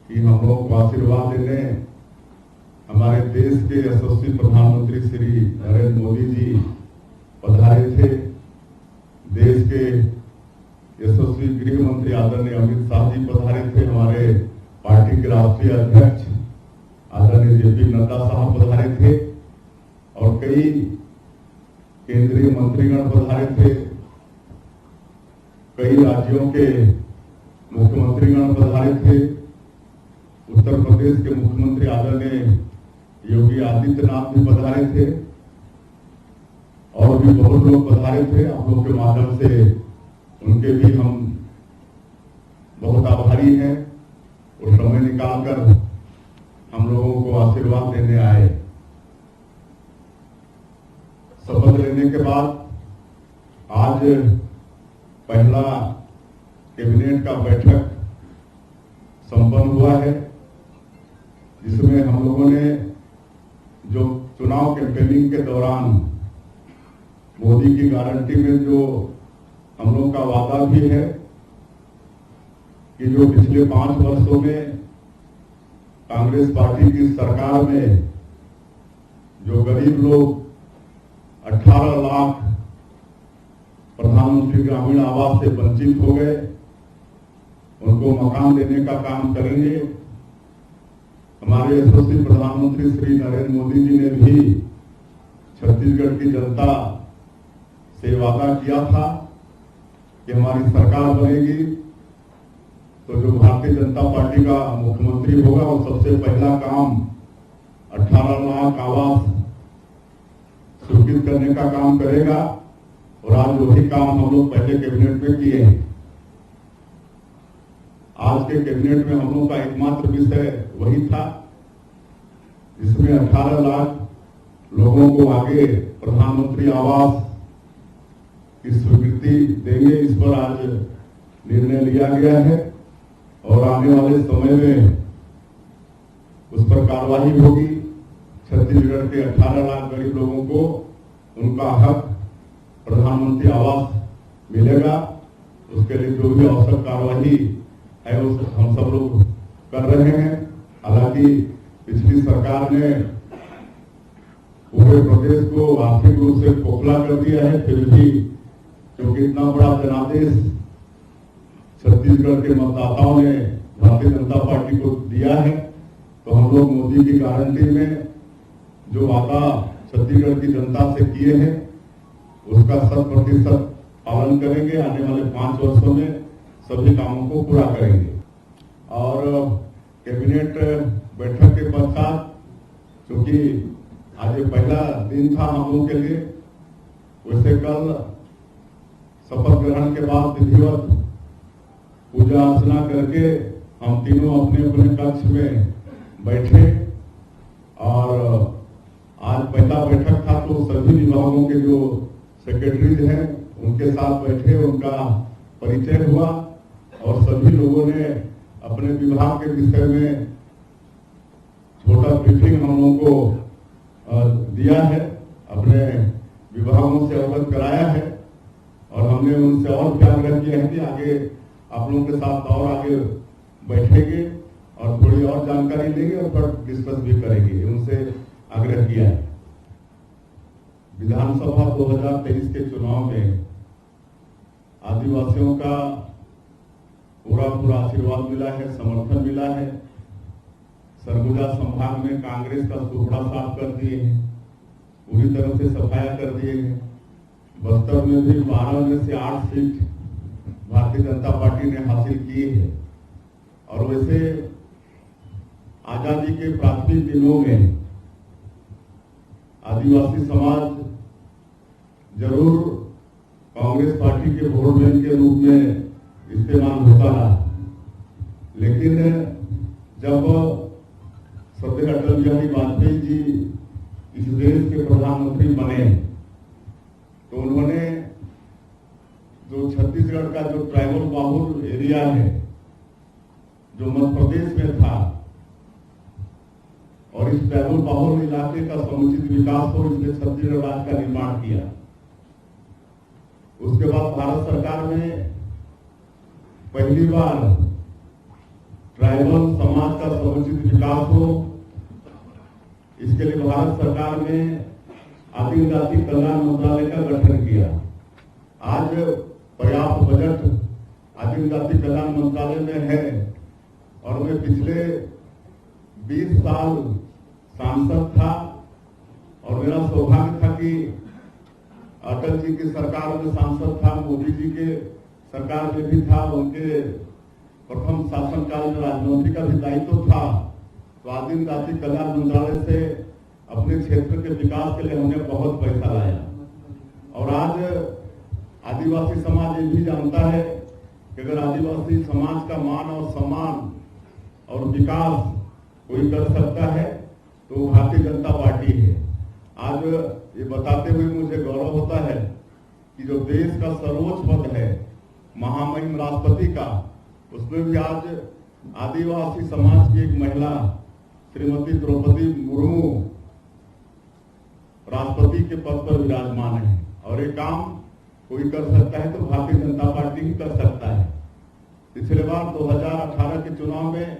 कि हम लोग को आशीर्वाद देने हमारे देश के यशस्वी प्रधानमंत्री श्री नरेंद्र मोदी जी पधारे थे। देश के यशस्वी गृह मंत्री आदरणीय अमित शाह जी पधारे थे। हमारे पार्टी के राष्ट्रीय अध्यक्ष आदरणीय जेपी नड्डा साहब पधारे थे और कई केंद्रीय मंत्रीगण पधारे थे। कई राज्यों के मुख्यमंत्रीगण पधारे थे। उत्तर प्रदेश के मुख्यमंत्री आदरणीय योगी आदित्यनाथ भी पधारे थे और भी बहुत लोग पधारे थे। आप लोग के माध्यम से उनके भी हम बहुत आभारी हैं और समय निकालकर हम लोगों को आशीर्वाद देने आए। शपथ लेने के बाद आज पहला कैबिनेट का बैठक संपन्न हुआ है, जिसमें हम लोगों ने जो चुनाव कैंपेनिंग के दौरान मोदी की गारंटी में जो हम लोग का वादा भी है कि जो पिछले 5 वर्षों में कांग्रेस पार्टी की सरकार में जो गरीब लोग 18 लाख प्रधानमंत्री ग्रामीण आवास से वंचित हो गए, उनको मकान देने का काम करेंगे। हमारे यशस्वी प्रधानमंत्री श्री नरेंद्र मोदी जी ने भी छत्तीसगढ़ की जनता से वादा किया था कि हमारी सरकार बनेगी तो जो भारतीय जनता पार्टी का मुख्यमंत्री होगा वो सबसे पहला काम 18 लाख आवास स्वीकृत करने का काम करेगा। और आज वही काम हम लोग पहले कैबिनेट में किए हैं। आज के कैबिनेट में हम लोग का एकमात्र विषय वही था जिसमें 18 लाख लोगों को आगे प्रधानमंत्री आवास की स्वीकृति देंगे। इस पर आज निर्णय लिया गया है और आने वाले समय में उस पर कार्रवाई होगी। छत्तीसगढ़ के 18 लाख गरीब लोगों को उनका हक प्रधानमंत्री आवास मिलेगा। उसके लिए जो भी आवश्यक कार्रवाई है उस हम सब लोग कर रहे हैं। हालांकि पिछली सरकार ने पूरे प्रदेश को आर्थिक रूप से खोखला कर दिया है, फिर भी क्योंकि इतना बड़ा जनादेश छत्तीसगढ़ के मतदाताओं ने भारतीय जनता पार्टी को दिया है, तो हम लोग मोदी की गारंटी में जो वादा छत्तीसगढ़ की जनता से किए हैं उसका 100% पालन करेंगे। आने वाले 5 वर्षों में सभी कामों को पूरा करेंगे। और कैबिनेट बैठक के पश्चात क्योंकि आज पहला दिन था हम लोगों के लिए, वैसे कल शपथ ग्रहण के बाद विधिवत पूजा अर्चना करके हम तीनों अपने अपने कक्ष में बैठे और आज पहला बैठक था तो सभी विभागों के जो सेक्रेटरीज हैं उनके साथ बैठे, उनका परिचय हुआ और सभी लोगों ने अपने विभाग के विषय में छोटा ब्रीफिंग हम लोगों को दिया है, अपने विभागों से अवगत कराया है और हमने उनसे और भी आग्रह किया है कि आगे आप लोगों के साथ और आगे बैठेंगे और थोड़ी और जानकारी लेंगे और फिर डिस्कस भी करेंगे, उनसे आग्रह किया है। विधानसभा 2023 के चुनाव में आदिवासियों का पूरा आशीर्वाद मिला है, समर्थन मिला है। सरगुजा संभाग में कांग्रेस का सुपड़ा साफ कर दिए हैं, पूरी तरह से सफाया कर दिए हैं। बस्तर में भी 12 में से 8 सीट भारतीय जनता पार्टी ने हासिल की है। और वैसे आजादी के प्राथमिक दिनों में आदिवासी समाज जरूर कांग्रेस पार्टी के वोट बैंक के रूप में इस्तेमाल होता रहा, लेकिन जब श्रद्धेय अटल बिहारी वाजपेयी जी इस देश के प्रधानमंत्री बने तो उन्होंने जो छत्तीसगढ़ का जो ट्राइबल बाहुल एरिया है जो मध्य प्रदेश में था और इस ट्राइबल बाहुल इलाके का समुचित विकास हो, इसने छत्तीसगढ़ राज्य का निर्माण किया। उसके बाद भारत सरकार ने पहली बार ट्राइबल समाज का समुचित विकास हो, इसके लिए भारत सरकार ने आदिम जाति कल्याण मंत्रालय का गठन किया। आज पर्याप्त बजट आदिम जाति कल्याण मंत्रालय में है और मैं पिछले 20 साल सांसद था और मेरा सौभाग्य था कि अटल जी की सरकार में सांसद था, मोदी जी के सरकार में भी था, उनके प्रथम शासनकाल में राजमंत्री का भी दायित्व था। तो आदिम जाति कल्याण मंत्रालय से अपने क्षेत्र के विकास के लिए हमने बहुत पैसा लाया और आज आदिवासी समाज ये भी जानता है कि अगर आदिवासी समाज का मान और सम्मान और विकास कोई कर सकता है तो भारतीय जनता पार्टी है। आज ये बताते हुए मुझे गौरव होता है कि जो देश का सर्वोच्च पद है महामहिम राष्ट्रपति का, उसमें भी आज आदिवासी समाज की एक महिला श्रीमती द्रौपदी मुर्मू राष्ट्रपति के पद पर विराजमान है और ये काम कोई कर सकता है तो भारतीय जनता पार्टी ही कर सकता है। पिछले बार 2018 के चुनाव में